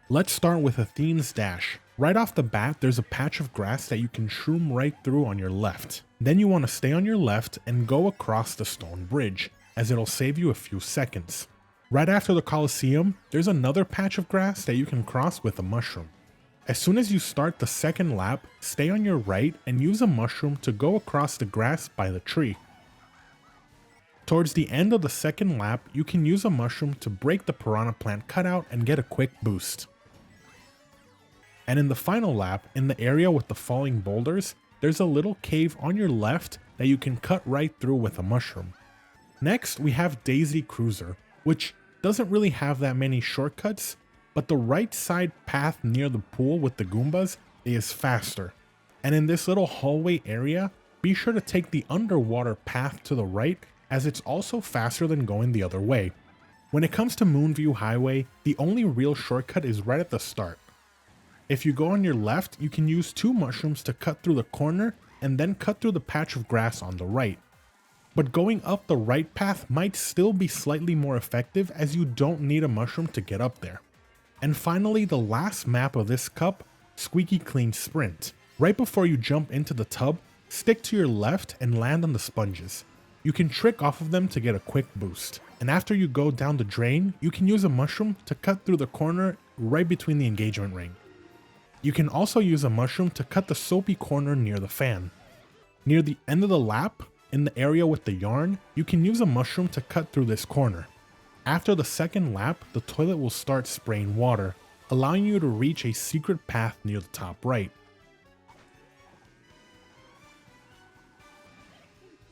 Let's start with Athene's Dash. Right off the bat, there's a patch of grass that you can shroom right through on your left. Then you want to stay on your left and go across the stone bridge, as it'll save you a few seconds. Right after the Colosseum, there's another patch of grass that you can cross with a mushroom. As soon as you start the second lap, stay on your right and use a mushroom to go across the grass by the tree. Towards the end of the second lap, you can use a mushroom to break the piranha plant cutout and get a quick boost. And in the final lap, in the area with the falling boulders, there's a little cave on your left that you can cut right through with a mushroom. Next, we have Daisy Cruiser, which doesn't really have that many shortcuts, but the right side path near the pool with the Goombas is faster. And in this little hallway area, be sure to take the underwater path to the right, as it's also faster than going the other way. When it comes to Moonview Highway, the only real shortcut is right at the start. If you go on your left, you can use 2 mushrooms to cut through the corner and then cut through the patch of grass on the right. But going up the right path might still be slightly more effective, as you don't need a mushroom to get up there. And finally, the last map of this cup, Squeaky Clean Sprint. Right before you jump into the tub, stick to your left and land on the sponges. You can trick off of them to get a quick boost. And after you go down the drain, you can use a mushroom to cut through the corner right between the engagement ring. You can also use a mushroom to cut the soapy corner near the fan. Near the end of the lap, in the area with the yarn, you can use a mushroom to cut through this corner. After the second lap, the toilet will start spraying water, allowing you to reach a secret path near the top right.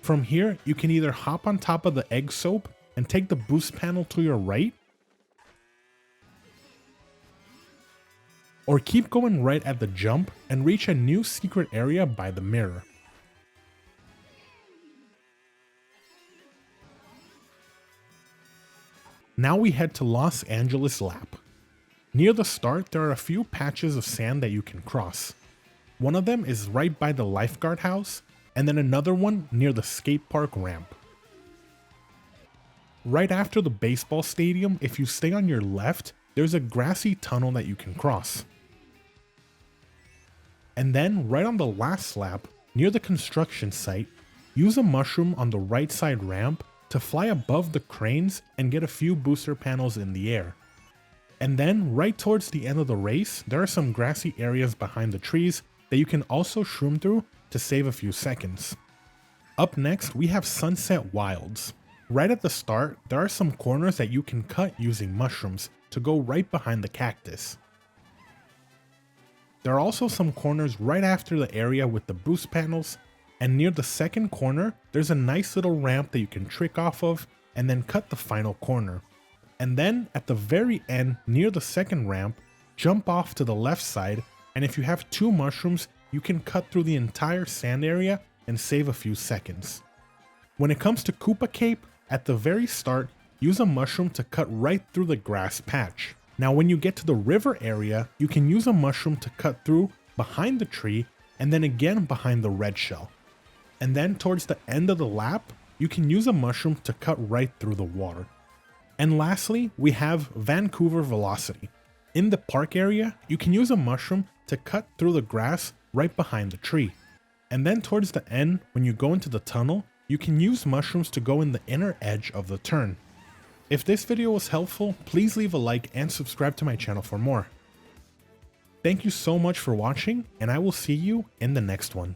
From here, you can either hop on top of the egg soap and take the boost panel to your right, or keep going right at the jump and reach a new secret area by the mirror. Now we head to Los Angeles Lap. Near the start, there are a few patches of sand that you can cross. One of them is right by the lifeguard house, and then another one near the skate park ramp. Right after the baseball stadium, if you stay on your left, there's a grassy tunnel that you can cross. And then, right on the last lap, near the construction site, use a mushroom on the right side ramp to fly above the cranes and get a few booster panels in the air. And then, right towards the end of the race, there are some grassy areas behind the trees that you can also shroom through to save a few seconds. Up next, we have Sunset Wilds. Right at the start, there are some corners that you can cut using mushrooms to go right behind the cactus. There are also some corners right after the area with the boost panels, and near the second corner, there's a nice little ramp that you can trick off of and then cut the final corner. And then at the very end, near the second ramp, jump off to the left side, and if you have 2 mushrooms, you can cut through the entire sand area and save a few seconds. When it comes to Koopa Cape, at the very start, use a mushroom to cut right through the grass patch. Now when you get to the river area, you can use a mushroom to cut through behind the tree and then again behind the red shell. And then towards the end of the lap, you can use a mushroom to cut right through the water. And lastly, we have Vancouver Velocity. In the park area, you can use a mushroom to cut through the grass right behind the tree. And then towards the end, when you go into the tunnel, you can use mushrooms to go in the inner edge of the turn. If this video was helpful, please leave a like and subscribe to my channel for more. Thank you so much for watching, and I will see you in the next one.